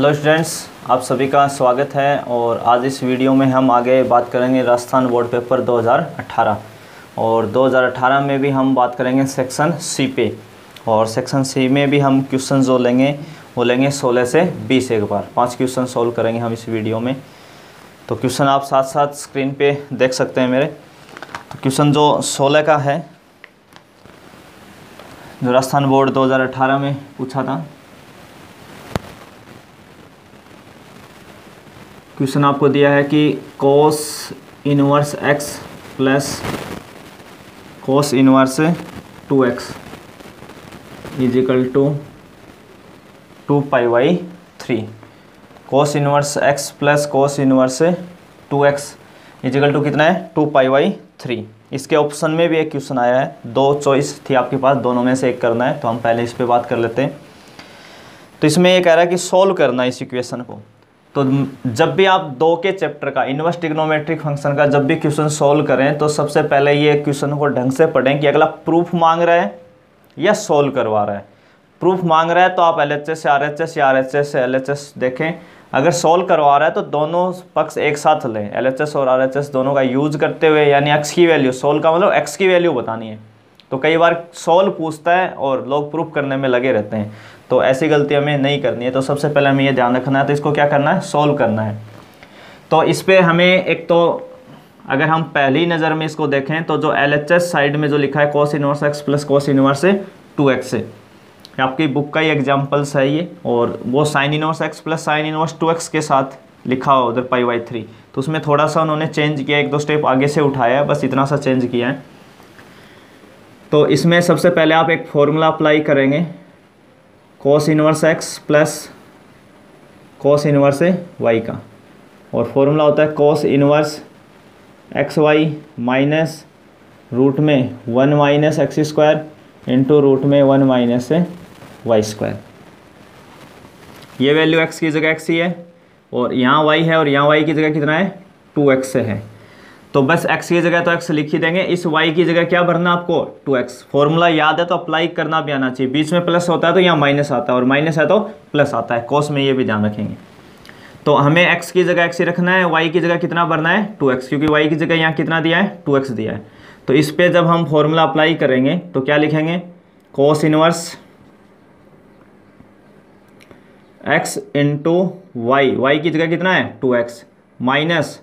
Hello students, आप सभी का स्वागत है। और आज इस वीडियो में हम आगे बात करेंगे राजस्थान बोर्ड पेपर 2018 और 2018 में भी हम बात करेंगे सेक्शन सी पे। और सेक्शन सी में भी हम क्वेश्चन जो लेंगे वो लेंगे 16 से 20 एक बार 5 क्वेश्चन सॉल्व करेंगे हम इस वीडियो में। तो क्वेश्चन आप साथ साथ स्क्रीन पे देख सकते हैं मेरे। तो क्वेश्चन जो 16 का है, जो राजस्थान बोर्ड 2018 में पूछा था, क्वेश्चन आपको दिया है कि cos inverse x plus cos inverse 2x is equal to 2π/3। cos inverse x plus cos inverse 2x is equal to कितना है 2π/3। इसके ऑप्शन में भी एक क्वेश्चन आया है, दो चॉइस थी आपके पास, दोनों में से एक करना है। तो हम पहले इस पे बात कर लेते हैं। तो इसमें ये कह रहा है कि सॉल्व करना है इस इक्वेशन को। तो जब भी आप दो के चैप्टर का इनवर्स ट्रिग्नोमेट्रिक फंक्शन का जब भी क्वेश्चन सॉल्व करें तो सबसे पहले ये क्वेश्चन को ढंग से पढ़ें कि अगला प्रूफ मांग रहा है या सॉल्व करवा रहा है। प्रूफ मांग रहा है तो आप LHS से RHS या RHS से LHS देखें। अगर सॉल्व करवा रहा है तो दोनों पक्ष एक साथ लें, LHS और RHS दोनों का यूज करते हुए, यानी x की वैल्यू, सॉल्व का मतलब x की वैल्यू बतानी है। तो कई बार सॉल्व पूछता है और लोग प्रूफ करने में लगे रहते हैं, तो ऐसी गलती हमें नहीं करनी है। तो सबसे पहले हमें ये ध्यान रखना है, तो इसको क्या करना है, सॉल्व करना है। तो इस पे हमें एक तो अगर हम पहली नज़र में इसको देखें तो जो LHS साइड में जो लिखा है cos inverse x plus cos inverse 2x है, आपकी बुक का ही एग्जाम्पल्स है ये। और वो sin inverse x plus sin inverse 2x के साथ लिखा हो उधर π/3, तो उसमें थोड़ा सा उन्होंने चेंज किया, एक दो स्टेप आगे से उठाया है, बस इतना सा चेंज किया है। तो इसमें सबसे पहले आप एक फॉर्मूला अप्लाई करेंगे, cos inverse x plus cos inverse y का। और फॉर्मूला होता है cos inverse xy minus root में 1 minus x square into root में 1 माइनस वाई स्क्वायर। ये वैल्यू x की जगह x ही है और यहाँ y है, और यहाँ y की जगह कितना है 2x है। तो बस x की जगह तो x लिख ही देंगे, इस y की जगह क्या भरना आपको 2x। फॉर्मूला याद है तो अप्लाई करना भी आना चाहिए। बीच में प्लस होता है तो यहाँ माइनस आता है, और माइनस है तो प्लस आता है। cos में ये भी ध्यान रखेंगे। तो हमें x की जगह x ही रखना है, y की जगह कितना भरना है 2x, क्योंकि y की जगह यहाँ कितना दिया है 2x दिया है। तो इस पर जब हम फॉर्मूला अप्लाई करेंगे तो क्या लिखेंगे, cos inverse x into y की जगह कितना है 2x माइनस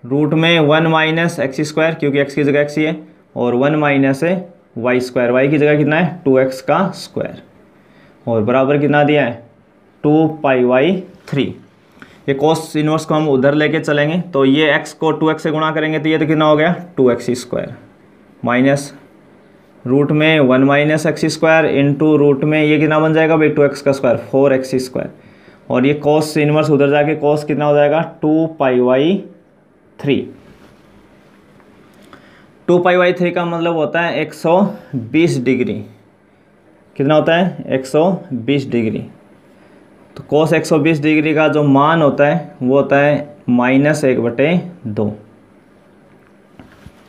रूट में 1 माइनस एक्स स्क्वायर, क्योंकि x की जगह x ही है, और 1 माइनस वाई स्क्वायर, y की जगह कितना है 2x का स्क्वायर, और बराबर कितना दिया है 2π/3। ये cos इनवर्स को हम उधर लेके चलेंगे, तो ये x को 2x से गुणा करेंगे तो ये तो कितना हो गया 2x स्क्वायर माइनस रूट में 1 minus x square into root में ये कितना बन जाएगा भाई 2x का स्क्वायर 4x स्क्वायर। और ये cos इनवर्स उधर जाके cos कितना हो जाएगा 2π/3। 2π/3 का मतलब होता है 120 डिग्री। कितना होता है 120 डिग्री। तो cos 120 डिग्री का जो मान होता है वो होता है -1/2।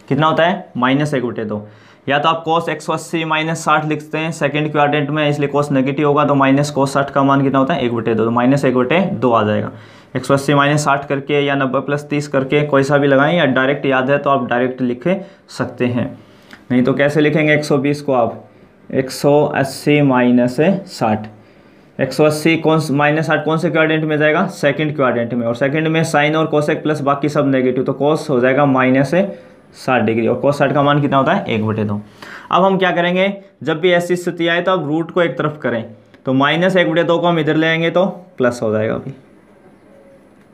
कितना होता है -1/2। या तो आप cos 180 -60 लिखते हैं सेकंड क्वाड्रेंट में, इसलिए cos नेगेटिव होगा, तो माइनस cos 60 का मान कितना होता है 1/2, तो -1/2 आ जाएगा। 180 -60 करके या 90 + 30 करके कोई सा भी लगाएं, या डायरेक्ट याद है तो आप डायरेक्ट लिख सकते हैं। नहीं तो कैसे लिखेंगे 120 को आप 180 -60। 180 -60 कौन से क्वाड्रेंट में जाएगा, सेकंड क्वाड्रेंट में, और सेकंड में साइन और कोसेक प्लस बाकी सब नेगेटिव, तो cos हो जाएगा -60 डिग्री, और cos 60 का मान कितना होता है 1/2। अब हम क्या करेंगे, जब भी ऐसी स्थिति आए तो अब रूट को एक तरफ करें, तो -1/2 को हम इधर ले आएंगे तो प्लस हो जाएगा। अभी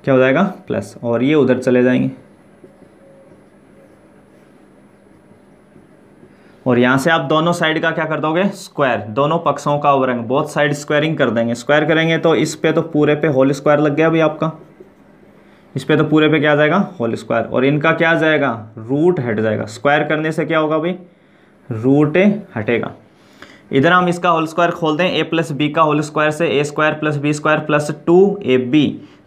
क्या हो जाएगा प्लस, और ये उधर चले जाएंगे, और यहाँ से आप दोनों साइड का क्या कर दोगे स्क्वायर, दोनों पक्षों का ओवरंग, बोथ साइड स्क्वायरिंग कर देंगे। स्क्वायर करेंगे तो इस पे तो पूरे पे होल स्क्वायर लग गया अभी आपका, इस पे तो पूरे पे क्या आ जाएगा होल स्क्वायर, और इनका क्या आ जाएगा रूट हट जाएगा। स्क्वायर करने से क्या होगा भाई रूट हटेगा। इधर हम इसका होल स्क्वायर खोल दें, a + b का होल स्क्वायर से a² + b² + 2ab,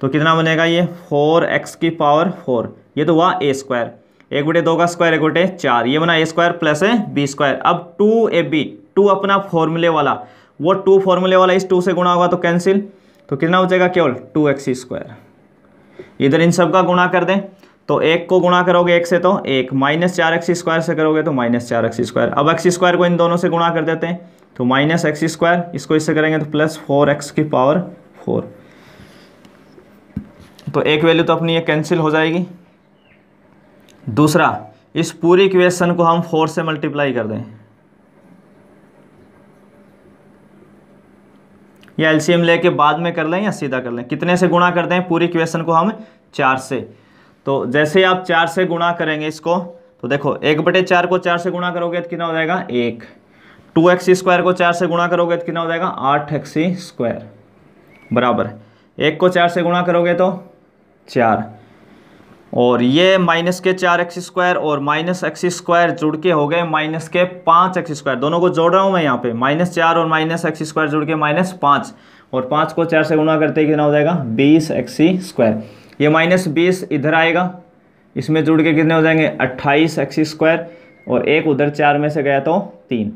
तो कितना बनेगा ये 4x⁴, ये तो हुआ a², 1/2 का स्क्वायर 1/4, ये बना a² + b²। अब 2ab, 2 अपना फॉर्मूले वाला, वो 2 फॉर्मूले वाला इस 2 से गुणा होगा तो कैंसिल, तो कितना हो जाएगा केवल 2x²। इधर इन सब का गुणा कर दें तो 1 को गुणा करोगे 1 से तो 1, -4x² से करोगे तो -4x²। अब x² को इन दोनों से गुणा कर देते हैं तो -x², इसको इससे करेंगे तो +4x⁴। तो एक वैल्यू तो अपनी ये कैंसिल हो जाएगी। दूसरा, इस पूरी इक्वेशन को हम 4 से मल्टीप्लाई कर दें, या एलसीएम लेके बाद में कर लें या सीधा कर लें। कितने से गुणा करते हैं पूरी इक्वेशन को हम? 4 से। तो जैसे ही आप 4 से गुणा करेंगे इसको तो देखो 1/4 को 4 से गुणा करोगे तो कितना हो जाएगा 1। 2x² को 4 से गुणा करोगे तो कितना हो जाएगा 8x² बराबर 1 को 4 से गुणा करोगे तो 4, और ये -4x² और -x² जुड़ के हो गए -5x²। दोनों को जोड़ रहा हूँ मैं यहाँ पे, -4 और -x² जुड़ के -5, और 5 को 4 से गुणा करते ही कितना हो जाएगा 20x²। ये -20 इधर आएगा, इसमें जुड़ के कितने हो जाएंगे 28x², और 1 उधर 4 में से गया तो 3,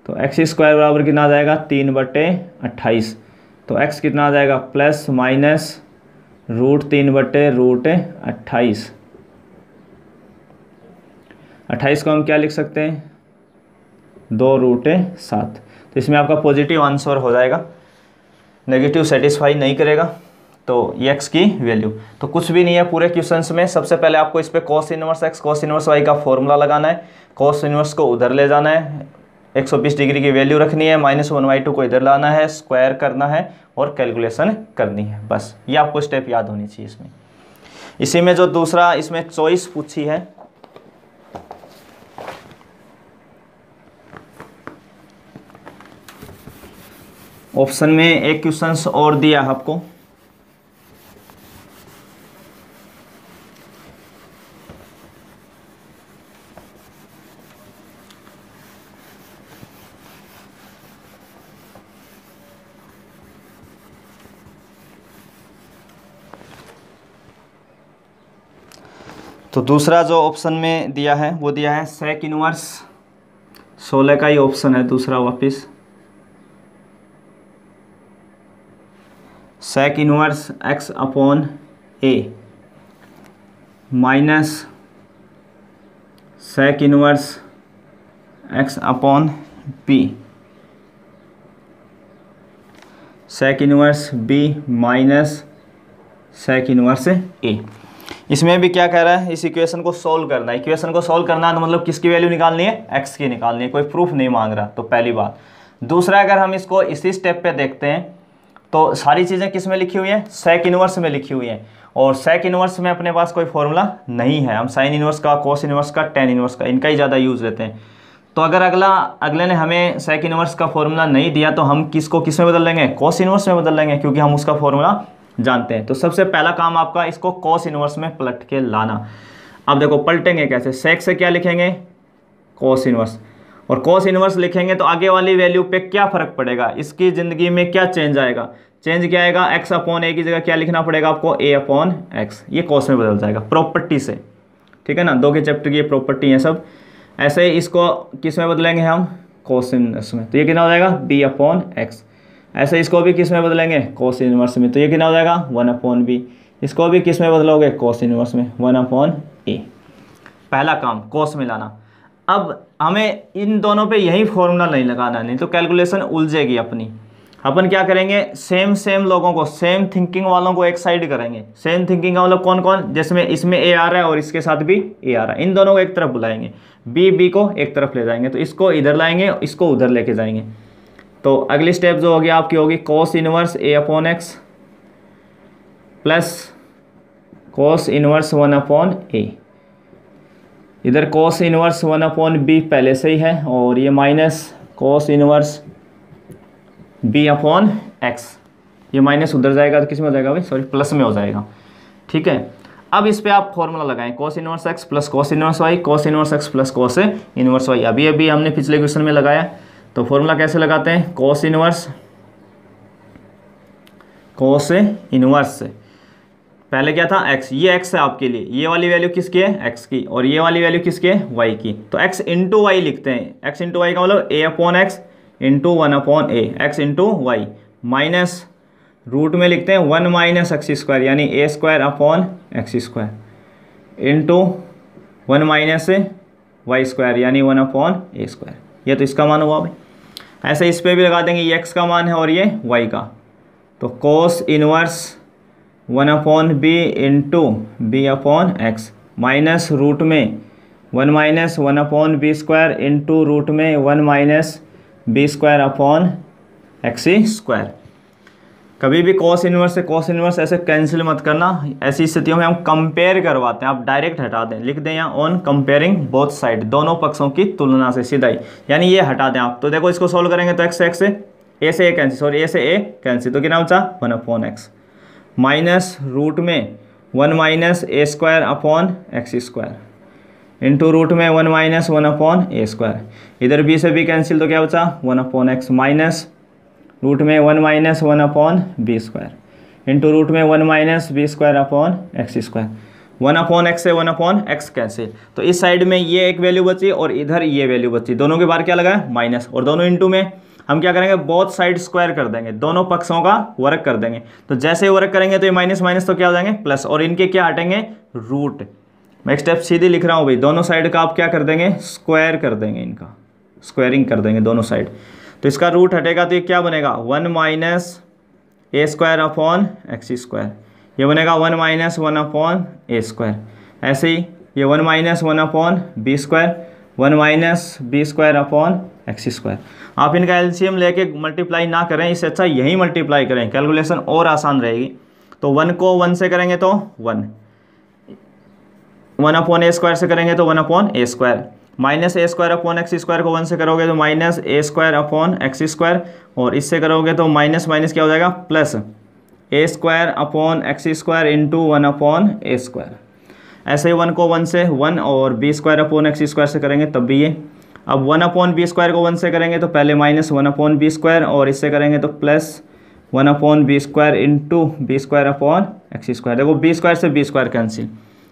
तो x² बराबर कितना आ जाएगा 3/28। तो x कितना आ जाएगा ±√3/28। 28 को हम क्या लिख सकते हैं 2√7। तो इसमें आपका पॉजिटिव आंसर हो जाएगा, नेगेटिव सेटिस्फाई नहीं करेगा। तो ये x की वैल्यू तो कुछ भी नहीं है पूरे क्वेश्चंस में। सबसे पहले आपको इस पे cos inverse x cos inverse y का फॉर्मूला लगाना है, cos इनवर्स को उधर ले जाना है, 120 डिग्री की वैल्यू रखनी है, -1/2 को इधर लाना है, स्क्वायर करना है और कैलकुलेशन करनी है। बस ये आपको स्टेप याद होनी चाहिए इसमें। इसी में जो दूसरा इसमें चॉइस पूछी है, ऑप्शन में एक क्वेश्चन और दिया है आपको, तो दूसरा जो ऑप्शन में दिया है वो दिया है सेक इनवर्स, 16 का ही ऑप्शन है दूसरा वापिस, sec inverse x/a minus sec inverse x/b, sec inverse b minus sec inverse a। इसमें भी क्या कह रहा है, इस इक्वेशन को सॉल्व करना है। इक्वेशन को सॉल्व करना है तो मतलब किसकी वैल्यू निकालनी है, x की निकालनी है, कोई प्रूफ नहीं मांग रहा, तो पहली बात। दूसरा, अगर हम इसको इसी स्टेप पे देखते हैं तो सारी चीज़ें किस में लिखी हुई हैं, सेक इनवर्स में लिखी हुई हैं, और सेक इनवर्स में अपने पास कोई फॉर्मूला नहीं है। हम साइन इनवर्स का, कोस इनवर्स का, टेन इनवर्स का, इनका ही ज़्यादा यूज़ लेते हैं। तो अगर अगले ने हमें सेक इनवर्स का फॉर्मूला नहीं दिया तो हम किसको किस में बदल लेंगे, कोस इनवर्स में बदल लेंगे, क्योंकि हम उसका फॉर्मूला जानते हैं। तो सबसे पहला काम आपका इसको कोस इनवर्स में पलट के लाना। अब देखो पलटेंगे कैसे, सेक से क्या लिखेंगे कोस इनवर्स, और कोस इनवर्स लिखेंगे तो आगे वाली वैल्यू पे क्या फ़र्क पड़ेगा, इसकी ज़िंदगी में क्या चेंज आएगा, चेंज क्या आएगा, x/a की जगह क्या लिखना पड़ेगा आपको a/x, ये कोस में बदल जाएगा प्रॉपर्टी से, ठीक है ना। 2 के चैप्टर की ये प्रॉपर्टी है सब। ऐसे ही इसको किस में बदलेंगे हम, कोस इनवर्स में, तो ये कितना हो जाएगा b/x। ऐसे इसको भी किस में बदलेंगे, कोस इनवर्स में, तो ये कितना हो जाएगा 1/b। इसको भी किस में बदलोगे, कोस इनवर्स में, 1/a। पहला काम कोस में लाना। अब हमें इन दोनों पे यही फॉर्मूला नहीं लगाना, नहीं तो कैलकुलेशन उलझेगी अपनी। अपन क्या करेंगे, सेम लोगों को, सेम थिंकिंग वालों को एक साइड करेंगे। सेम थिंकिंग का मतलब कौन कौन, जिसमें इसमें a आ रहा है और इसके साथ भी a आ रहा है, इन दोनों को एक तरफ बुलाएंगे, b को एक तरफ ले जाएंगे, तो इसको इधर लाएंगे, इसको उधर लेके जाएंगे। तो अगली स्टेप जो होगी आपकी होगी cos inverse a/x plus cos inverse 1/a। इधर कोस इनवर्स 1/b पहले से ही है, और ये माइनस कोस इनवर्स b/x, ये माइनस उधर जाएगा तो किस में हो जाएगा भाई, सॉरी प्लस में हो जाएगा, ठीक है। अब इस पे आप फॉर्मूला लगाएं, cos inverse x plus cos inverse y, cos inverse x plus cos inverse y। अभी हमने पिछले क्वेश्चन में लगाया। तो फॉर्मूला कैसे लगाते हैं, कोस इनवर्स से पहले क्या था x, ये x है आपके लिए, ये वाली वैल्यू किसकी है x की, और ये वाली वैल्यू किसकी है y की। तो x इंटू वाई लिखते हैं, x इंटू वाई का मतलब a/x into 1/a, x into y minus root में लिखते हैं 1 माइनस एक्स स्क्वायर यानी a square upon x square into 1 minus y square यानी 1 अपॉन ए स्क्वायर। ये तो इसका मान हुआ भाई। ऐसे इस पर भी लगा देंगे, ये एक्स का मान है और ये वाई का, तो cos inverse 1 upon b into b upon x minus root में 1 minus 1 upon b square into root में 1 minus b square upon x square. कभी भी कॉस इनवर्स से कॉस इनवर्स ऐसे कैंसिल मत करना, ऐसी स्थितियों में हम कंपेयर करवाते हैं। आप डायरेक्ट हटा दें, लिख दें यहाँ ऑन कंपेयरिंग बोथ साइड, दोनों पक्षों की तुलना से सीधा ही, यानी ये हटा दें आप। तो देखो इसको सोल्व करेंगे तो एक्स से ए से ए कैंसिल, सॉरी ए से ए कैंसिल, तो कितना बचा 1 अपॉन एक्स माइनस रूट में 1 minus a square upon x square into root में 1 माइनस 1 अपॉन ए स्क्वायर। इधर बी से बी कैंसिल, तो क्या बचा 1 अपॉन एक्स माइनस रूट में 1 minus 1 upon b square into root में 1 minus b square upon x square. 1 upon x से 1 upon x cancel, तो इस साइड में ये एक वैल्यू बची और इधर ये वैल्यू बची, दोनों के बाहर क्या लगा है माइनस, और दोनों इंटू में हम क्या करेंगे बोथ साइड स्क्वायर कर देंगे, दोनों पक्षों का वर्क कर देंगे। तो जैसे वर्क करेंगे तो ये माइनस माइनस तो क्या हो जाएंगे प्लस, और इनके क्या हटेंगे रूट। मैं एक स्टेप सीधे लिख रहा हूँ भाई, दोनों साइड का आप क्या कर देंगे स्क्वायर कर देंगे, इनका स्क्वायरिंग कर देंगे दोनों साइड। तो इसका रूट हटेगा तो ये क्या बनेगा 1 minus a square upon x square, ये बनेगा 1 माइनस 1 अपॉन ए स्क्वायर। ऐसे ही ये 1 minus 1 upon b square, 1 minus b square upon x square. आप इनका एलसीएम लेके मल्टीप्लाई ना करें, इससे अच्छा यही मल्टीप्लाई करें, कैलकुलेशन और आसान रहेगी। तो 1 को 1 से करेंगे तो 1 अपॉन ए स्क्वायर से करेंगे तो 1 upon a square, minus a square upon x square को 1 से करोगे तो minus a square upon x square, और इससे करोगे तो माइनस माइनस क्या हो जाएगा plus a square upon x square into 1 upon a square. ऐसे ही 1 को 1 से 1 और b square upon x square से करेंगे तब भी ये। अब 1 अपॉन बी स्क्वायर को 1 से करेंगे तो पहले माइनस 1 अपॉन बी स्क्वायर, और इससे करेंगे तो plus 1 upon b square into b square upon x square. देखो बी स्क्वायर से b square cancel,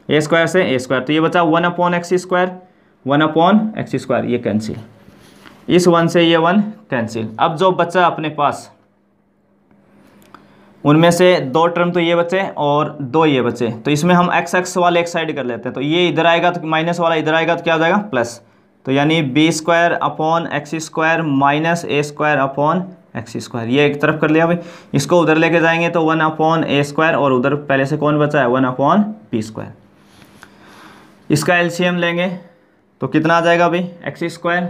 a square से ए स्क्वायर, तो ये बचा 1 upon x square, 1 upon x square, ये कैंसिल, इस 1 से ये 1 कैंसिल। अब जो बचा अपने पास उनमें से 2 टर्म तो ये बचे और 2 ये बचे, तो इसमें हम एक्स एक्स वाले एक साइड कर लेते हैं। तो ये इधर आएगा तो माइनस वाला इधर आएगा तो क्या हो जाएगा प्लस, तो यानी b square upon x square minus a square upon x square, ये एक तरफ कर लिया भाई। इसको उधर लेके जाएंगे तो 1 अपॉन ए स्क्वायर, और उधर पहले से कौन बचा है 1 अपॉन बी स्क्वायर। इसका एलसीएम लेंगे तो कितना आ जाएगा भाई एक्स स्क्वायर,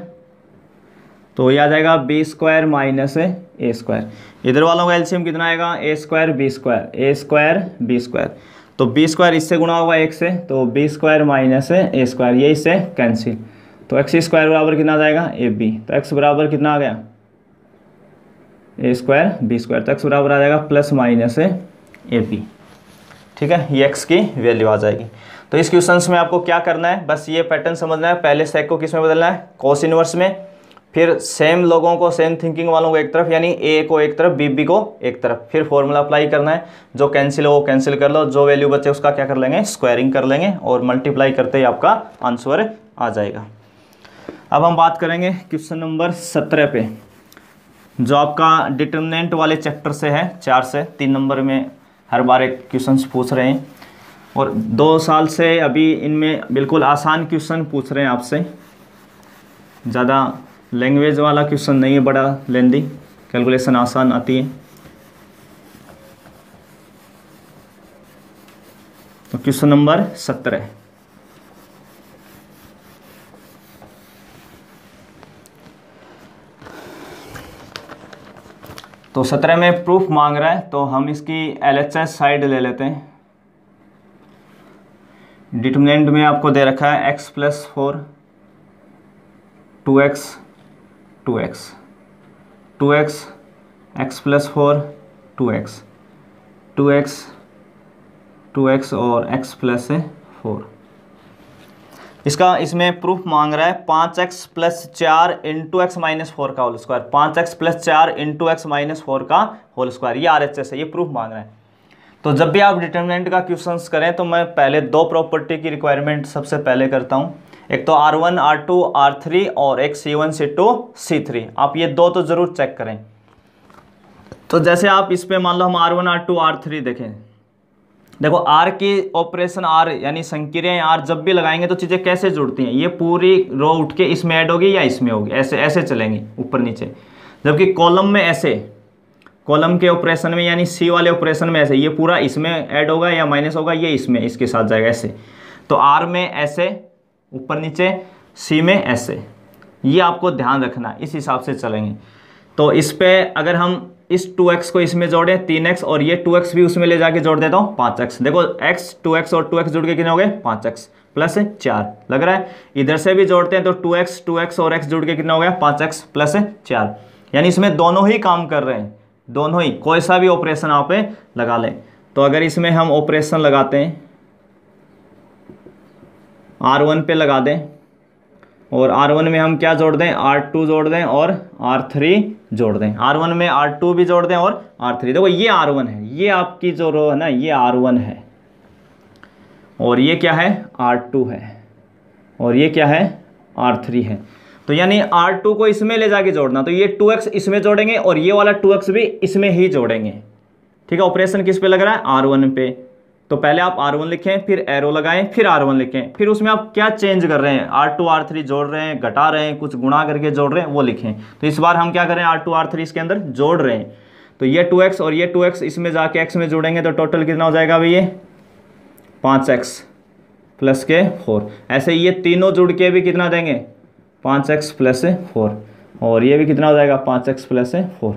तो ये आ जाएगा B square minus a square. इधर वालों का एलसीएम कितना आएगा ए स्क्वायर बी स्क्वायर, ए स्क्वायर बी स्क्वायर, तो बी स्क्वायर इससे गुणा होगा 1 से, तो B square minus a square, ये इससे कैंसिल, तो एक्स स्क्वायर बराबर कितना आ जाएगा ए बी, तो एक्स बराबर कितना आ गया ए स्क्वायर बी स्क्वायर, तो एक्स बराबर आ जाएगा प्लस माइनस ए बी। ठीक है, ये एक्स की वैल्यू आ जाएगी। तो इस क्वेश्चंस में आपको क्या करना है, बस ये पैटर्न समझना है। पहले सेक को किस में बदलना है कोस इनवर्स में, फिर सेम लोगों को सेम थिंकिंग वालों को एक तरफ, यानी ए को एक तरफ बी को एक तरफ, फिर फॉर्मूला अप्लाई करना है। जो कैंसिल हो वो कैंसिल कर लो, जो वैल्यू बचे उसका क्या कर लेंगे स्क्वायरिंग कर लेंगे, और मल्टीप्लाई करते ही आपका आंसर आ जाएगा। अब हम बात करेंगे क्वेश्चन नंबर 17 पे, जो आपका डिटर्मिनेंट वाले चैप्टर से है। 4 से 3 नंबर में हर बार एक क्वेश्चन पूछ रहे हैं, और 2 साल से अभी इनमें बिल्कुल आसान क्वेश्चन पूछ रहे हैं आपसे, ज़्यादा लैंग्वेज वाला क्वेश्चन नहीं है, बड़ा लेंदी, कैलकुलेशन आसान आती है। तो क्वेश्चन नंबर 17, तो 17 में प्रूफ मांग रहा है, तो हम इसकी LHS साइड ले लेते हैं। डिटर्मिनेंट में आपको दे रखा है x plus 4 2x 2x 2x x plus 4 2x 2x 2x और x प्लस 4। इसका इसमें प्रूफ मांग रहा है 5x plus 4 into x minus 4 का whole square, 5x plus 4 into x minus 4 का होल स्क्वायर, ये RHS है, ये प्रूफ मांग रहा है। तो जब भी आप डिटर्मिनेंट का क्वेश्चंस करें तो मैं पहले 2 प्रॉपर्टी की रिक्वायरमेंट सबसे पहले करता हूं, एक तो R1 R2 R3 और एक C1 C2 C3। आप ये 2 तो ज़रूर चेक करें। तो जैसे आप इस पे मान लो हम R1 R2 R3 देखें, देखो R की ऑपरेशन R यानी संक्रियाएं R जब भी लगाएंगे तो चीज़ें कैसे जुड़ती हैं, ये पूरी रो उठ के इसमें ऐड होगी या इसमें होगी, ऐसे ऐसे चलेंगी ऊपर नीचे। जबकि कॉलम में ऐसे, कॉलम के ऑपरेशन में यानी C वाले ऑपरेशन में ऐसे, ये पूरा इसमें ऐड होगा या माइनस होगा, ये इसमें इसके साथ जाएगा ऐसे। तो R में ऐसे ऊपर नीचे, C में ऐसे, ये आपको ध्यान रखना, इस हिसाब से चलेंगे। तो इस पे अगर हम इस 2x को इसमें जोड़ें 3x और ये 2x भी उसमें ले जाके जोड़ देता हूँ 5x। देखो x 2x और 2x जुड़ के कितने हो गए 5x प्लस 4 लग रहा है। इधर से भी जोड़ते हैं तो 2x और x जुड़ के कितना हो गया 5x प्लस 4। यानी इसमें दोनों ही काम कर रहे हैं, दोनों ही, कोई सा भी ऑपरेशन आप लगा लें। तो अगर इसमें हम ऑपरेशन लगाते हैं R1 पे लगा दें और R1 में हम क्या जोड़ दें R2 जोड़ दें और R3 जोड़ दें, R1 में R2 भी जोड़ दें और R3। देखो ये R1 है, ये आपकी जो रो है ना ये R1 है और ये क्या है R2 है और ये क्या है R3 है। तो यानी R2 को इसमें ले जाके जोड़ना, तो ये 2x इसमें जोड़ेंगे और ये वाला 2x भी इसमें ही जोड़ेंगे। ठीक है, ऑपरेशन किस पे लग रहा है R1 पे। तो पहले आप R1 लिखें, फिर एरो लगाएं, फिर R1 लिखें, फिर उसमें आप क्या चेंज कर रहे हैं, R2 R3 जोड़ रहे हैं, घटा रहे हैं, कुछ गुणा करके जोड़ रहे हैं, वो लिखें। तो इस बार हम क्या कर रहे हैं R2 R3 इसके अंदर जोड़ रहे हैं। तो ये 2x और ये 2x इसमें जाके x में जोड़ेंगे तो टोटल कितना हो जाएगा भाई, ये 5x प्लस के 4। ऐसे ये तीनों जुड़ के भी कितना देंगे 5x प्लस 4 और ये भी कितना हो जाएगा 5x प्लस 4।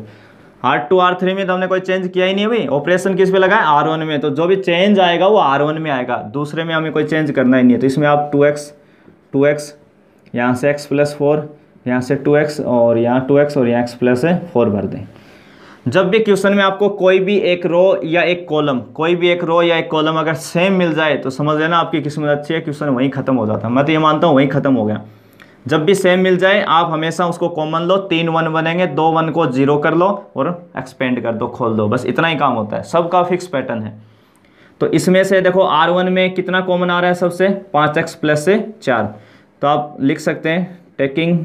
R2 R3 में तो हमने कोई चेंज किया ही नहीं है भाई, ऑपरेशन किस पे लगा है R1 में। तो जो भी चेंज आएगा वो R1 में आएगा, दूसरे में हमें कोई चेंज करना ही नहीं है। तो इसमें आप 2x यहाँ से x प्लस 4, यहाँ से 2x और यहाँ 2x और यहाँ x प्लस 4 भर दें। जब भी क्वेश्चन में आपको कोई भी एक रो या एक कॉलम, कोई भी एक रो या एक कॉलम अगर सेम मिल जाए तो समझ लेना आपकी किस्मत अच्छी है, क्वेश्चन वहीं खत्म हो जाता है। मैं तो ये मानता हूँ वहीं खत्म हो गया। जब भी सेम मिल जाए आप हमेशा उसको कॉमन लो, 3 1 बनेंगे, 2 1 को 0 कर लो और एक्सपेंड कर दो, खोल दो, बस इतना ही काम होता है, सबका फिक्स पैटर्न है। तो इसमें से देखो R1 में कितना कॉमन आ रहा है सबसे 5x प्लस 4। तो आप लिख सकते हैं taking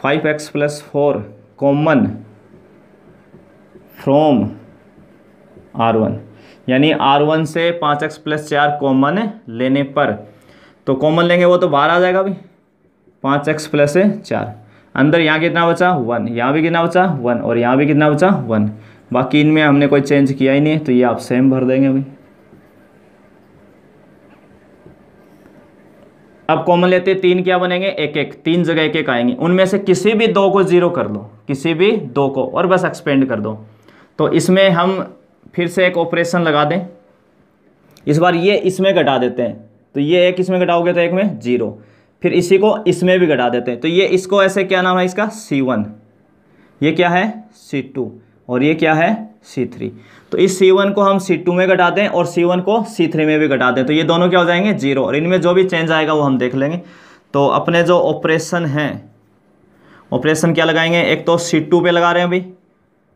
5x plus 4 common from R1, यानी R1 से 5x प्लस 4 कॉमन लेने पर, तो कॉमन लेंगे वो तो बाहर आ जाएगा भाई 5x प्लस 4। अंदर यहाँ कितना बचा 1, यहाँ भी कितना बचा 1 और यहाँ भी कितना बचा 1। बाकी इनमें हमने कोई चेंज किया ही नहीं है तो ये आप सेम भर देंगे भाई। अब कॉमन लेते 3 क्या बनेंगे 1 1, 3 जगह 1 1 आएंगे, उनमें से किसी भी 2 को 0 कर दो, किसी भी 2 को, और बस एक्सपेंड कर दो। तो इसमें हम फिर से एक ऑपरेशन लगा दें, इस बार ये इसमें घटा देते हैं, तो ये एक इसमें घटाओगे तो एक में 0, फिर इसी को इसमें भी घटा देते हैं। तो ये इसको ऐसे क्या नाम है इसका C1, ये क्या है C2 और ये क्या है C3। तो इस C1 को हम C2 में घटा दें और C1 को C3 में भी घटा दें, तो ये दोनों क्या हो जाएंगे 0 और इनमें जो भी चेंज आएगा वो हम देख लेंगे। तो अपने जो ऑपरेशन हैं, ऑपरेशन क्या लगाएंगे, एक तो C2 पे लगा रहे हैं भाई,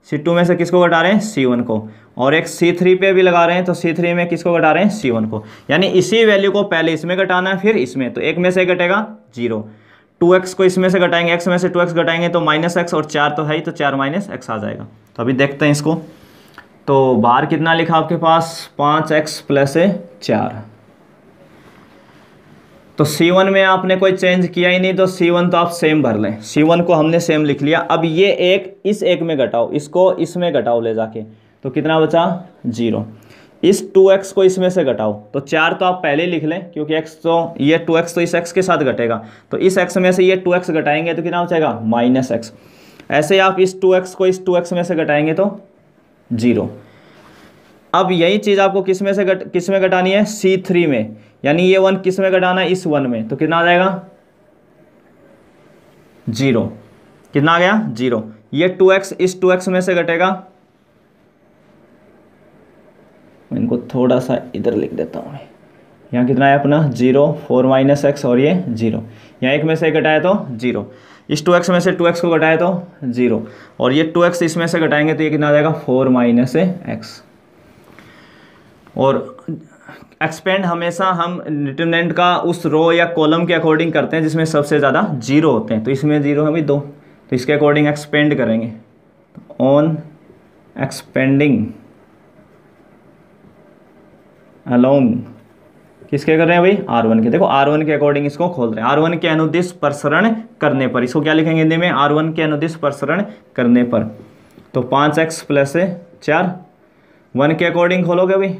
C2 में से किसको घटा रहे हैं C1 को, और एक C3 पे भी लगा रहे हैं तो C3 में किसको घटा रहे हैं C1 को। यानी इसी वैल्यू को पहले इसमें घटाना है फिर इसमें, तो एक में से घटेगा 0, 2x को इसमें से घटाएंगे, x में से 2x घटाएंगे तो -x और 4 तो है ही, तो 4 - x आ जाएगा। तो अभी देखते हैं इसको। तो बाहर कितना लिखा आपके पास 5x प्लस 4। तो C1 में आपने कोई चेंज किया ही नहीं तो C1 तो आप सेम भर लें, C1 को हमने सेम लिख लिया। अब ये एक इस एक में घटाओ, इसको इसमें घटाओ ले जाके, तो कितना बचा 0। इस 2x को इसमें से घटाओ, तो 4 तो आप पहले लिख लें क्योंकि x तो ये 2x तो इस x के साथ घटेगा, तो इस x में से ये 2x घटाएंगे तो कितना बचेगा -x। ऐसे आप इस 2x को इस 2x में से घटाएंगे तो 0। अब यही चीज़ आपको किस में घटानी है C3 में, यानी ये 1 किस में घटाना है इस 1 में, तो कितना आ जाएगा 0। कितना आ गया 0। ये 2x इस 2x में से घटेगा, मैं इनको थोड़ा सा इधर लिख देता हूँ, यहाँ कितना है अपना 0, 4 - x और ये 0, यहाँ 1 में से घटाया तो 0, इस 2x में से 2x को घटाया तो 0 और ये 2x इसमें से घटाएंगे तो ये कितना आ जाएगा 4 - x। और एक्सपेंड हमेशा हम डिटरमिनेंट का उस रो या कॉलम के अकॉर्डिंग करते हैं जिसमें सबसे ज़्यादा 0 होते हैं, तो इसमें 0 है भी 2, तो इसके अकॉर्डिंग एक्सपेंड करेंगे। ऑन एक्सपेंडिंग अलोंग, किसके कर रहे हैं भाई, R1 के। देखो R1 के अकॉर्डिंग इसको खोल रहे हैं, R1 के अनुदिश प्रसरण करने पर, इसको क्या लिखेंगे हिंदी में, R1 के अनुदिश प्रसरण करने पर। तो 5x प्लस 4, 1 के अकॉर्डिंग खोलोगे भाई,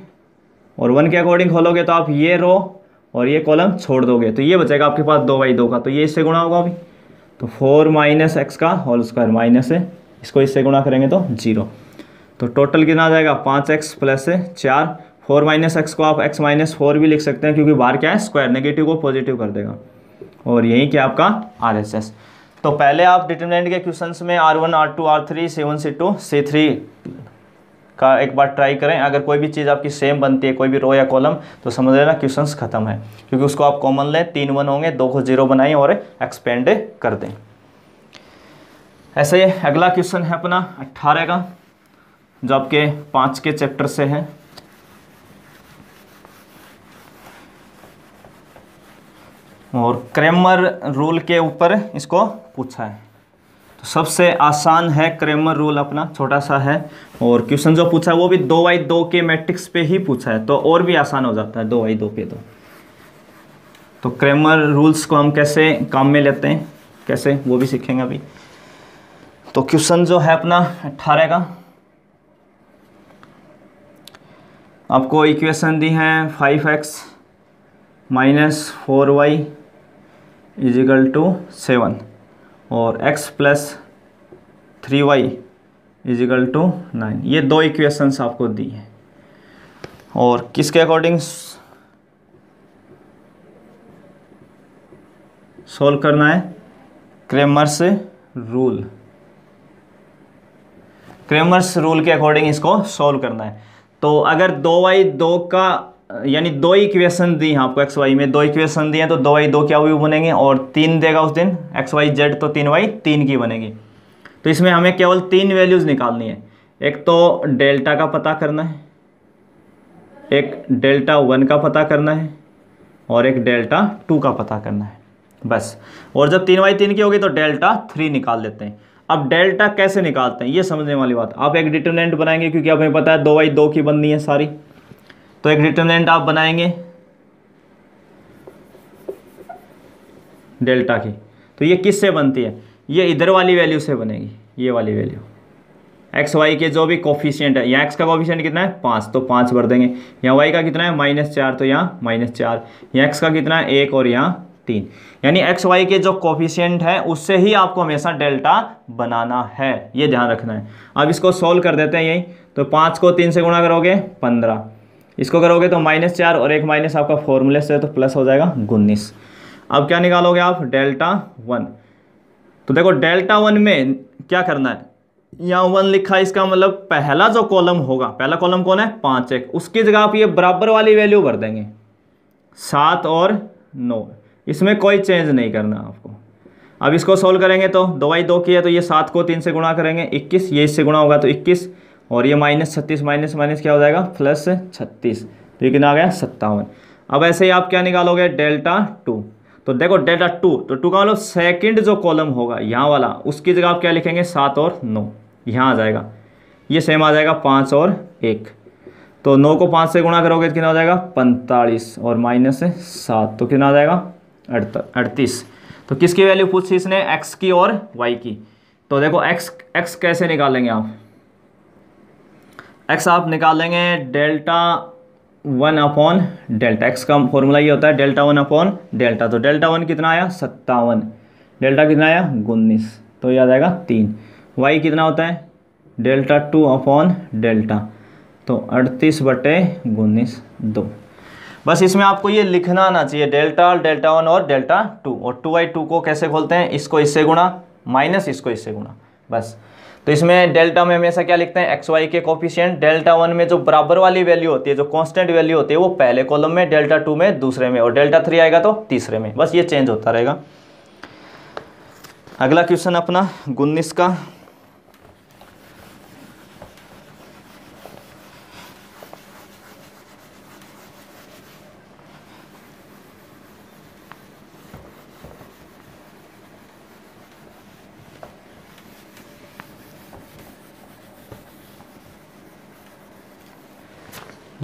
और 1 के अकॉर्डिंग खोलोगे तो आप ये रो और ये कॉलम छोड़ दोगे, तो ये बचेगा आपके पास 2/2 का, तो ये इससे गुणा होगा अभी, तो 4 माइनस एक्स का होल स्क्वायर माइनस है, इसको इससे गुणा करेंगे तो 0। तो टोटल कितना आ जाएगा 5x प्लस 4, 4 माइनस एक्स को आप x माइनस 4 भी लिख सकते हैं, क्योंकि बाहर क्या है स्क्वायर, नेगेटिव को पॉजिटिव कर देगा, और यही क्या आपका RHS। तो पहले आप डिटरमिनेंट के क्वेश्चंस में R1 R2 R3 C1 C2 C3 का एक बार ट्राई करें, अगर कोई भी चीज़ आपकी सेम बनती है, कोई भी रो या कॉलम, तो समझ लेना क्वेश्चंस खत्म है, क्योंकि उसको आप कॉमन लें, 3 1 होंगे, 2 को 0 बनाएं और एक्सपेंड कर दें। ऐसे ही अगला क्वेश्चन है अपना 18 का, जो आपके 5 के चैप्टर से है। और क्रेमर रूल के ऊपर इसको पूछा है, तो सबसे आसान है क्रेमर रूल, अपना छोटा सा है, और क्वेश्चन जो पूछा है वो भी 2/2 के मैट्रिक्स पे ही पूछा है, तो और भी आसान हो जाता है 2/2 पे। तो क्रेमर रूल्स को हम कैसे काम में लेते हैं, कैसे, वो भी सीखेंगे अभी। तो क्वेश्चन जो है अपना 18 का, आपको इक्वेशन दी है 5x minus 4y is equal to 7 और x plus 3y is equal to 9, ये 2 इक्वेशंस आपको दी हैं, और किसके अकॉर्डिंग सॉल्व करना है, क्रेमर्स रूल, क्रेमर्स रूल के अकॉर्डिंग इसको सॉल्व करना है। तो अगर 2/2 का, यानी 2 इक्वेशन दी हैं आपको, एक्स वाई में 2 इक्वेशन दी हैं, तो 2/2 क्या हुई बनेंगे, और 3 देगा उस दिन XYZ, तो 3/3 की बनेगी। तो इसमें हमें केवल 3 वैल्यूज़ निकालनी है, एक तो डेल्टा का पता करना है, एक डेल्टा 1 का पता करना है, और एक डेल्टा 2 का पता करना है, बस। और जब 3/3 की होगी तो डेल्टा 3 निकाल लेते हैं। अब डेल्टा कैसे निकालते हैं ये समझने वाली बात, आप एक डिटरमिनेंट बनाएंगे, क्योंकि हमें पता है 2/2 की बननी है सारी, तो एक डिटरमिनेंट आप बनाएंगे डेल्टा की, तो ये किससे बनती है, ये इधर वाली वैल्यू से बनेगी, ये वाली वैल्यू, एक्स वाई के जो भी कोफिशिएंट है, यहाँ एक्स का कोफिशिएंट कितना है 5, तो 5 भर देंगे, यहाँ वाई का कितना है -4, तो यहाँ -4, यहाँ एक्स का कितना है 1 और यहाँ 3, यानी एक्स वाई के जो कोफिशिएंट है उससे ही आपको हमेशा डेल्टा बनाना है, ये ध्यान रखना है। अब इसको सोल्व कर देते हैं यही, तो 5 को 3 से गुणा करोगे 15, इसको करोगे तो -4 और एक माइनस आपका फॉर्मूले से, तो प्लस हो जाएगा 19। अब क्या निकालोगे आप, डेल्टा 1। तो देखो डेल्टा 1 में क्या करना है, यहाँ 1 लिखा है, इसका मतलब पहला जो कॉलम होगा, पहला कॉलम कौन है 5 उसकी जगह आप ये बराबर वाली वैल्यू भर देंगे 7 और 9, इसमें कोई चेंज नहीं करना आपको। अब इसको सोल्व करेंगे तो 2/2 की है, तो ये 7 को 3 से गुणा करेंगे 21, ये इससे गुणा होगा तो 21, और ये -36 माइनस माइनस क्या हो जाएगा +36, तो ये कितना आ गया 57। अब ऐसे ही आप क्या निकालोगे, डेल्टा 2। तो देखो डेल्टा 2, तो 2 का मतलब सेकंड जो कॉलम होगा यहाँ वाला, उसकी जगह आप क्या लिखेंगे 7 और 9, यहाँ आ जाएगा, ये सेम आ जाएगा 5 और 1, तो 9 को 5 से गुणा करोगे तो कितना हो जाएगा 45 और -7, तो कितना आ जाएगा 38। तो किसकी वैल्यू पूछी इसने, x की और y की। तो देखो x कैसे निकालेंगे आप, x आप निकालेंगे डेल्टा 1 अपॉन डेल्टा, x का फॉर्मूला ये होता है डेल्टा 1 अपॉन डेल्टा, तो डेल्टा 1 कितना आया 57, डेल्टा कितना आया 19, तो ये आ जाएगा 3। y कितना होता है डेल्टा 2 अपॉन डेल्टा, तो 38/19 2। बस इसमें आपको ये लिखना आना चाहिए, डेल्टा 1 और डेल्टा 2, और 2/2 को कैसे खोलते हैं, इसको इससे गुणा माइनस इसको इससे गुणा, बस। तो इसमें डेल्टा में हमेशा क्या लिखते हैं, एक्स वाई के कोफिशिएंट, डेल्टा 1 में जो बराबर वाली वैल्यू होती है, जो कांस्टेंट वैल्यू होती है, वो पहले कॉलम में, डेल्टा 2 में दूसरे में, और डेल्टा 3 आएगा तो तीसरे में, बस ये चेंज होता रहेगा। अगला क्वेश्चन अपना 19 का,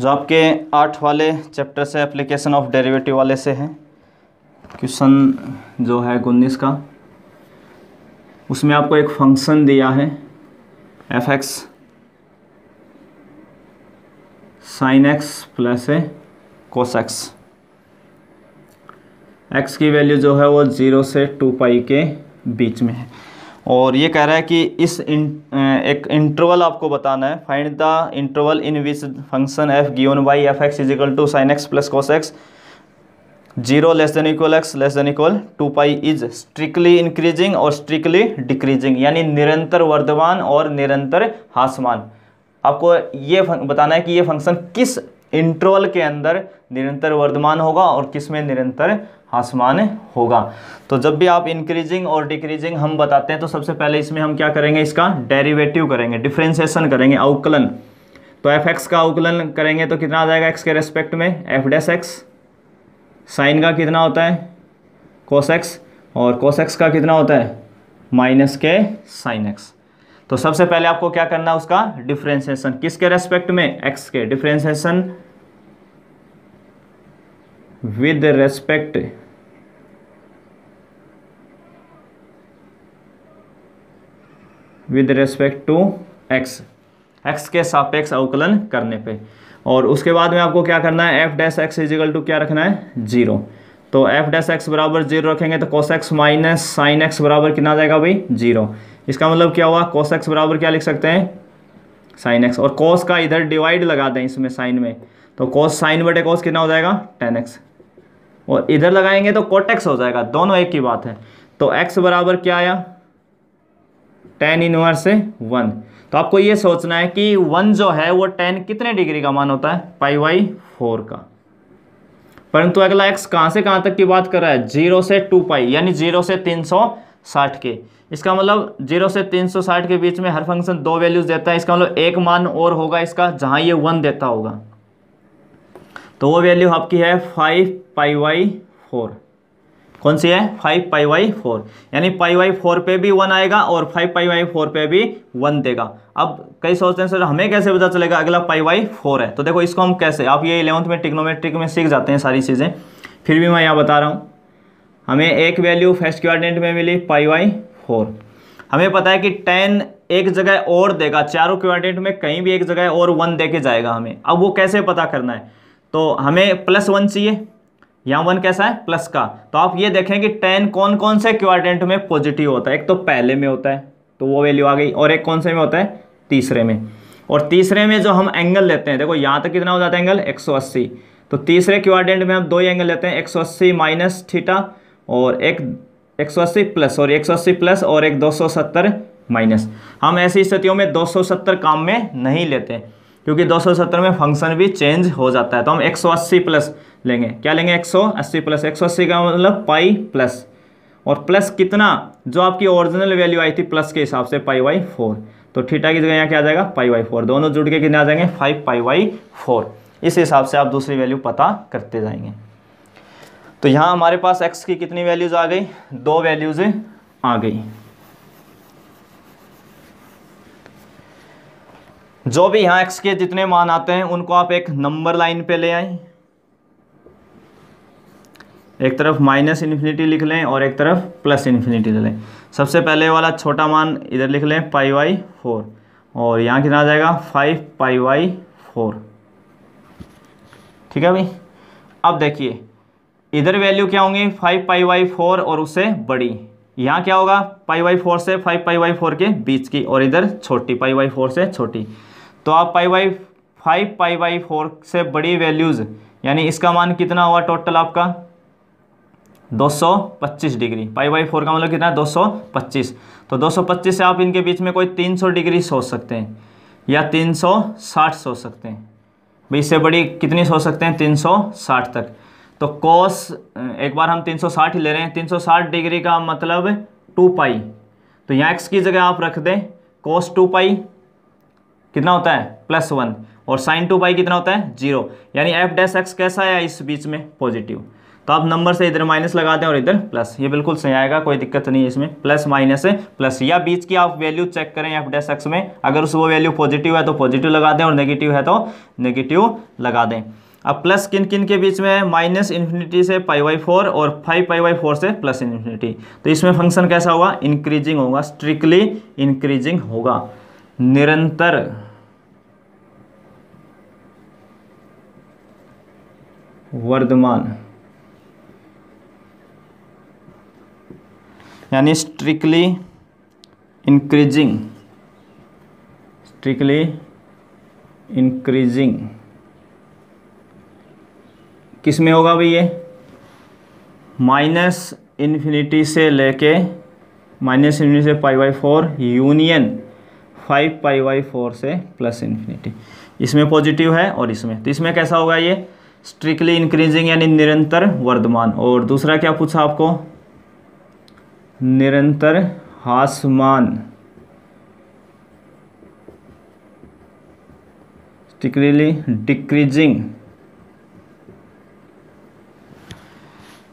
जो आपके 8 वाले चैप्टर से एप्लीकेशन ऑफ डेरिवेटिव वाले से है, क्वेश्चन जो है 19 का, उसमें आपको एक फंक्शन दिया है F x sign x plus cos x. X की वैल्यू जो है वो 0 से 2 पाई के बीच में है, और ये कह रहा है कि इस एक इंटरवल आपको बताना है। Find the interval in which function f given by f x is equal to sine x plus cos x 0 less than equal x less than equal 2 pi is strictly increasing और strictly decreasing, यानी निरंतर वर्धमान और निरंतर ह्रासमान। आपको ये बताना है कि ये फंक्शन किस इंटरवल के अंदर निरंतर वर्धमान होगा और किस में निरंतर ह्रासमान होगा। तो जब भी आप इंक्रीजिंग और डिक्रीजिंग हम बताते हैं तो सबसे पहले इसमें हम क्या करेंगे, इसका डेरिवेटिव करेंगे, डिफ्रेंसिएशन करेंगे, अवकलन। तो एफ एक्स का अवकलन करेंगे तो कितना आ जाएगा एक्स के रेस्पेक्ट में, एफ डैश एक्स। साइन का कितना होता है कोस एक्स, और कोस एक्स का कितना होता है माइनस के साइन एक्स। तो सबसे पहले आपको क्या करना है, उसका डिफ्रेंसिएशन किसके रेस्पेक्ट में, एक्स के। Differentiation with respect to x, x के सापेक्ष अवकलन करने पे। और उसके बाद में आपको क्या करना है, f dash x is equal to क्या रखना है 0। तो एफ डैश एक्स बराबर 0 रखेंगे तो cos x minus sine x बराबर कितना आ जाएगा भाई 0। इसका मतलब क्या हुआ, कोस एक्स बराबर क्या लिख सकते हैं साइन एक्स, और कोस का इधर डिवाइड लगा दें इसमें साइन में, तो कोस साइन बटे कोस कितना हो जाएगा tan x, और इधर लगाएंगे तो cot x हो जाएगा, दोनों एक की बात है। तो x बराबर क्या आया tan इनवर्स 1। तो आपको ये सोचना है कि 1 जो है वो tan कितने डिग्री का मान होता है, π/4 का। परंतु अगला x कहाँ से कहाँ तक की बात कर रहा है, 0 से 2 पाई, यानी 0 से 360 के। इसका मतलब 0 से 360 के बीच में हर फंक्शन 2 वैल्यूज देता है। इसका मतलब एक मान और होगा इसका जहाँ ये 1 देता होगा, तो वो वैल्यू आपकी है 5π/4। कौन सी है 5π/4, यानी π/4 पे भी 1 आएगा और 5π/4 पे भी 1 देगा। अब कई सोचते हैं सर हमें कैसे पता चलेगा अगला π/4 है, तो देखो इसको हम कैसे, आप ये 11th में ट्रिग्नोमेट्रिक में सीख जाते हैं सारी चीज़ें, फिर भी मैं यहाँ बता रहा हूँ। हमें एक वैल्यू फर्स्ट क्वाड्रेंट में मिली π/4। हमें पता है कि tan एक जगह और देगा, चारों क्वाड्रेंट में कहीं भी एक जगह और 1 दे के जाएगा हमें। अब वो कैसे पता करना है, तो हमें +1 चाहिए, यहाँ 1 कैसा है प्लस का। तो आप ये देखें कि tan कौन कौन से क्वाड्रेंट में पॉजिटिव होता है, एक तो पहले में होता है तो वो वैल्यू आ गई, और एक कौन से में होता है तीसरे में। और तीसरे में जो हम एंगल लेते हैं, देखो यहाँ तक कितना हो जाता है एंगल 180, तो तीसरे क्वाड्रेंट में हम 2 एंगल लेते हैं, 180 माइनस थीटा और एक 180 प्लस, और 180 प्लस और एक 270 माइनस। हम ऐसी स्थितियों में 270 काम में नहीं लेते क्योंकि 270 में फंक्शन भी चेंज हो जाता है, तो हम 180 प्लस लेंगे। क्या लेंगे 180 प्लस, 180 का मतलब पाई प्लस, और प्लस कितना जो आपकी ओरिजिनल वैल्यू आई थी प्लस के हिसाब से π/4, तो थीटा की जगह यहाँ क्या आ जाएगा π/4, दोनों जुड़ के कितने आ जाएंगे 5π/4। इस हिसाब से आप दूसरी वैल्यू पता करते जाएंगे। तो यहाँ हमारे पास x की कितनी वैल्यूज आ गई, 2 वैल्यूज आ गई। जो भी यहाँ x के जितने मान आते हैं उनको आप एक नंबर लाइन पे ले आए, एक तरफ -∞ लिख लें और एक तरफ +∞ ले लें। सबसे पहले वाला छोटा मान इधर लिख लें π/4, और यहाँ कितना आ जाएगा 5π/4। ठीक है भाई। अब देखिए इधर वैल्यू क्या होंगी 5π/4 और उससे बड़ी, यहाँ क्या होगा π/4 से 5π/4 के बीच की, और इधर छोटी π/4 से छोटी। तो आप 5π/4 से बड़ी वैल्यूज़, यानी इसका मान कितना हुआ टोटल आपका 225 डिग्री। π/4 का मतलब कितना है 225। तो 225 से आप इनके बीच में कोई 300 डिग्री सोच सकते हैं या 360 सोच सकते हैं। भाई इससे बड़ी कितनी सोच सकते हैं 360 तक। तो कोस एक बार हम 360 ही ले रहे हैं, 360 डिग्री का मतलब 2 पाई। तो यहाँ x की जगह आप रख दें कोस 2 पाई कितना होता है +1, और साइन 2 पाई कितना होता है 0, यानी f डैश x कैसा है इस बीच में पॉजिटिव। तो आप नंबर से इधर माइनस लगा दें और इधर प्लस, ये बिल्कुल सही आएगा, कोई दिक्कत नहीं है इसमें। प्लस माइनस है प्लस, या बीच की आप वैल्यू चेक करें एफ डैश एक्स में, अगर उस वो वैल्यू पॉजिटिव है तो पॉजिटिव लगा दें और नेगेटिव है तो नेगेटिव लगा दें। अब प्लस किन किन के बीच में है, माइनस इन्फिनिटी से π/4 और 5π/4 से प्लस इन्फिनिटी। तो इसमें फंक्शन कैसा होगा, इंक्रीजिंग होगा, स्ट्रिक्टली इंक्रीजिंग होगा, निरंतर वर्धमान, यानी स्ट्रिक्टली इंक्रीजिंग, स्ट्रिक्टली इंक्रीजिंग किस में होगा भाई, ये माइनस इन्फिनिटी से लेके माइनस इन्फिनिटी से π/4 यूनियन 5π/4 से प्लस इन्फिनिटी, इसमें पॉजिटिव है और इसमें, तो इसमें कैसा होगा ये स्ट्रिक्टली इंक्रीजिंग यानी निरंतर वर्धमान। और दूसरा क्या पूछा आपको, निरंतर ह्रासमान, स्ट्रिक्टली डिक्रीजिंग।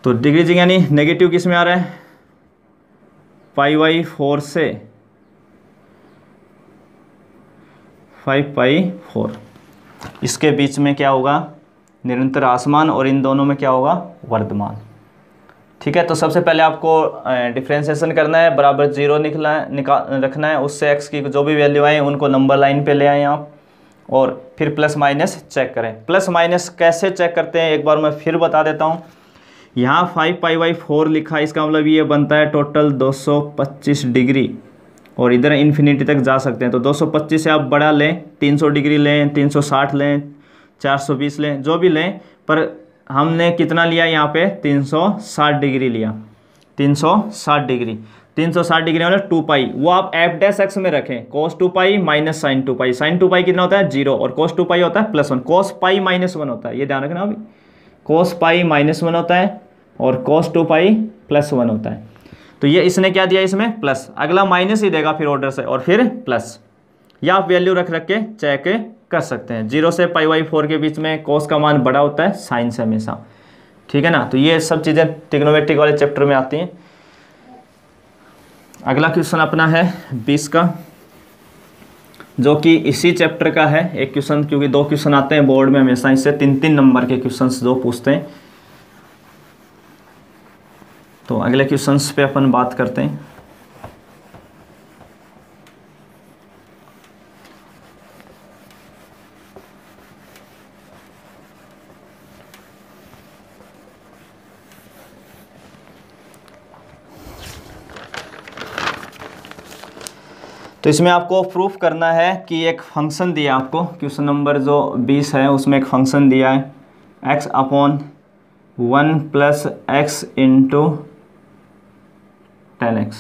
तो डिक्रीजिंग यानी नेगेटिव किस में आ रहा है, π/4 से 5π/4, इसके बीच में क्या होगा, निरंतर ह्रासमान, और इन दोनों में क्या होगा, वर्धमान। ठीक है, तो सबसे पहले आपको डिफ्रेंशिएशन करना है, बराबर 0 रखना है, उससे x की जो भी वैल्यू आए उनको नंबर लाइन पे ले आए आप, और फिर प्लस माइनस चेक करें। प्लस माइनस कैसे चेक करते हैं एक बार मैं फिर बता देता हूँ। यहाँ 5π/4 लिखा है, इसका मतलब ये बनता है टोटल 225 डिग्री, और इधर इन्फिनिटी तक जा सकते हैं। तो 225 से आप बड़ा लें, 300 डिग्री लें, 360 लें, 420 लें, जो भी लें, पर हमने कितना लिया यहाँ पे 360 डिग्री लिया, 360 डिग्री, 360 डिग्री मतलब 2π, वो आप एफ डैश एक्स में रखें, cos 2π माइनस साइन 2π, साइन 2π कितना होता है 0, और cos 2π होता है +1, cos π -1 होता है, ये ध्यान रखना अभी, cos π -1 होता है और cos 2π +1 होता है। तो ये इसने क्या दिया, इसमें प्लस, अगला माइनस ही देगा फिर ऑर्डर से, और फिर प्लस, या आप वैल्यू रख के चेक कर सकते हैं। 0 से π/4 के बीच में cos का मान बड़ा होता है साइन से हमेशा, ठीक है ना। तो ये सब चीज़ें ट्रिग्नोमेट्रिक वाले चैप्टर में आती हैं। अगला क्वेश्चन अपना है 20 का, जो कि इसी चैप्टर का है एक क्वेश्चन, क्योंकि 2 क्वेश्चन आते हैं बोर्ड में हमेशा, इससे 3-3 नंबर के क्वेश्चंस जो पूछते हैं। तो अगले क्वेश्चंस पे अपन बात करते हैं। तो इसमें आपको प्रूफ करना है कि एक फंक्शन दिया आपको, क्वेश्चन नंबर जो 20 है उसमें एक फंक्शन दिया है x/1 + x × 10x,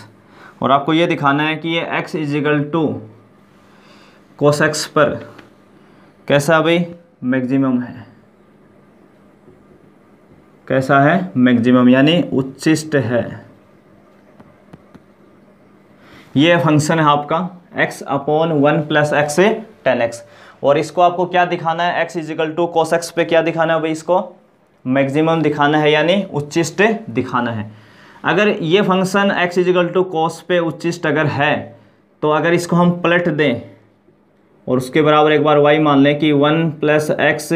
और आपको ये दिखाना है कि ये x = cos x पर कैसा भाई मैक्सिमम है, कैसा है मैक्सिमम यानी उच्चिष्ट है। ये फंक्शन है आपका x/1 + x × 10x, और इसको आपको क्या दिखाना है, x = cos x पे क्या दिखाना है भाई, इसको मैक्सिमम दिखाना है यानी उच्चिष्ट दिखाना है। अगर ये फंक्शन x = cos पे उच्चिष्ट अगर है, तो अगर इसको हम पलट दें और उसके बराबर एक बार y मान लें कि 1 + x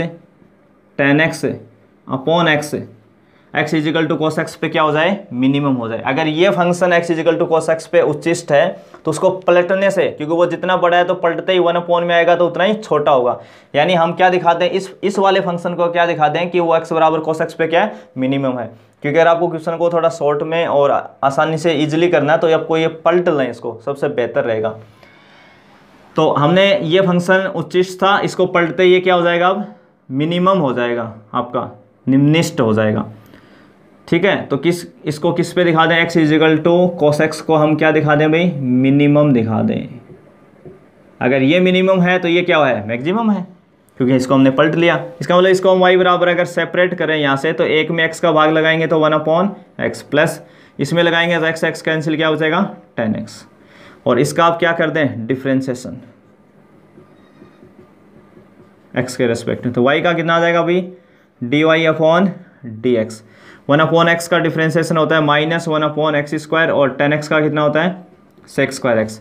10x / x, x = cos x पे क्या हो जाए, मिनिमम हो जाए। अगर ये फंक्शन x = cos x पे उच्चिष्ट है तो उसको पलटने से, क्योंकि वो जितना बड़ा है तो पलटते ही 1 में आएगा तो उतना ही छोटा होगा, यानी हम क्या दिखाते हैं इस वाले फंक्शन को क्या दिखाते हैं कि वो x = cos x पे क्या है, मिनिमम है। क्योंकि अगर आपको क्वेश्चन को थोड़ा शॉर्ट में और आसानी से ईजिली करना है तो आपको ये पलट लें, इसको सबसे बेहतर रहेगा। तो हमने ये फंक्शन उच्चिष्ट था, इसको पलटते ये क्या हो जाएगा, अब मिनिमम हो जाएगा, आपका निम्निष्ट हो जाएगा, ठीक है। तो इसको किस पे दिखा दें, x = cos x को हम क्या दिखा दें भाई, मिनिमम दिखा दें। अगर ये मिनिमम है तो ये क्या है, मैक्सिमम है, क्योंकि इसको हमने पलट लिया। इसका मतलब इसको हम y बराबर अगर सेपरेट करें यहाँ से, तो एक में x का भाग लगाएंगे तो 1/x प्लस इसमें लगाएंगे तो x कैंसिल क्या हो जाएगा 10x, और इसका आप क्या कर दें डिफ्रेंशिएशन x के रेस्पेक्ट में, तो y का कितना आ जाएगा भाई, dy/dx डी एक्स। 1/x का डिफ्रेंसिएशन होता है -1/x² और 10x का कितना होता है sec²x।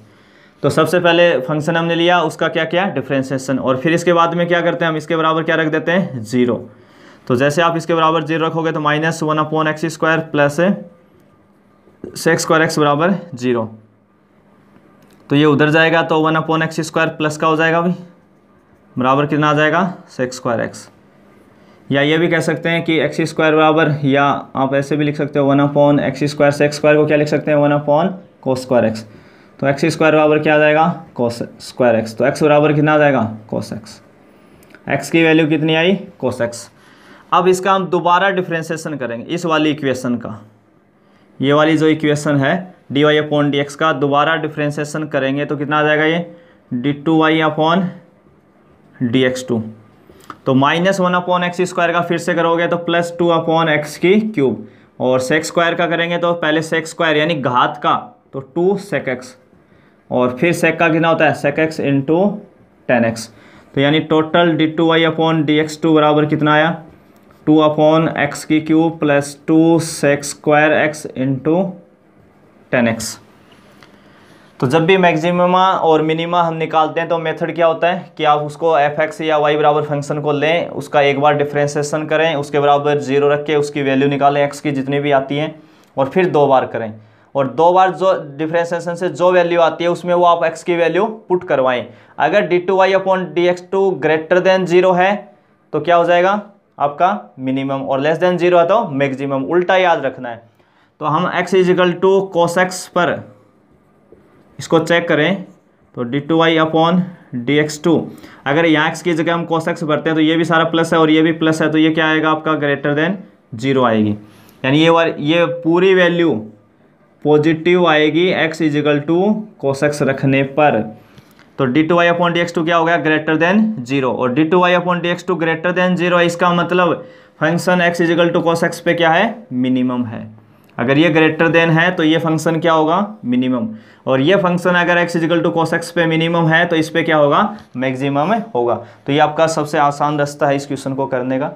तो सबसे पहले फंक्शन हमने लिया, उसका क्या किया डिफ्रेंसिएशन, और फिर इसके बाद में क्या करते हैं हम, इसके बराबर क्या रख देते हैं 0। तो जैसे आप इसके बराबर 0 रखोगे तो -1/x² प्लस sec² x बराबर 0, तो ये उधर जाएगा तो 1/x² प्लस का हो जाएगा भाई, बराबर कितना आ जाएगा sec² x। या ये भी कह सकते हैं कि x² बराबर, या आप ऐसे भी लिख सकते हो 1/x², sec² को क्या लिख सकते हैं 1/cos² x। तो x² बराबर क्या आ जाएगा cos² x, तो x बराबर कितना आ जाएगा cos x। x की वैल्यू कितनी आई cos x। अब इसका हम दोबारा डिफ्रेंसिएशन करेंगे इस वाली इक्वेशन का, ये वाली जो इक्वेशन है dy/dx का दोबारा डिफ्रेंसिएशन करेंगे तो कितना आ जाएगा ये d2y/dx2। तो -1/x² का फिर से करोगे तो +2/x³, और sec² का करेंगे तो पहले sec² यानी घात का तो 2 sec x, और फिर sec का कितना होता है sec x इंटू 10x। तो यानी टोटल d2y/dx2 बराबर कितना आया 2/x³ plus 2 sec² x into 10x। तो जब भी मैक्सिममा और मिनिमा हम निकालते हैं तो मेथड क्या होता है कि आप उसको f(x) या y बराबर फंक्शन को लें, उसका एक बार डिफ्रेंसिएशन करें, उसके बराबर 0 रख के उसकी वैल्यू निकालें x की जितनी भी आती हैं, और फिर 2 बार करें, और 2 बार जो डिफ्रेंसिएशन से जो वैल्यू आती है उसमें वो आप x की वैल्यू पुट करवाएं। अगर d2y/dx2 ग्रेटर देन 0 है तो क्या हो जाएगा आपका मिनिमम, और लेस देन 0 है तो मैक्सिमम, उल्टा याद रखना है। तो हम x = cos x पर इसको चेक करें तो d2y/dx2, अगर यहाँ x की जगह हम cos x भरते हैं तो ये भी सारा प्लस है और ये भी प्लस है, तो ये क्या आएगा आपका ग्रेटर देन 0 आएगी, यानी ये पूरी वैल्यू पॉजिटिव आएगी x = cos x रखने पर। तो d2y/dx2 क्या हो गया ग्रेटर देन 0, और d2y/dx2 ग्रेटर देन 0 है, इसका मतलब फंक्शन x = cos x पे क्या है मिनिमम है। अगर ये ग्रेटर देन है तो ये फंक्शन क्या होगा मिनिमम, और ये फंक्शन अगर x = cos x पे मिनिमम है तो इस पे क्या होगा मैक्सिमम होगा। तो ये आपका सबसे आसान रास्ता है इस क्वेश्चन को करने का।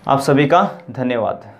आप सभी का धन्यवाद।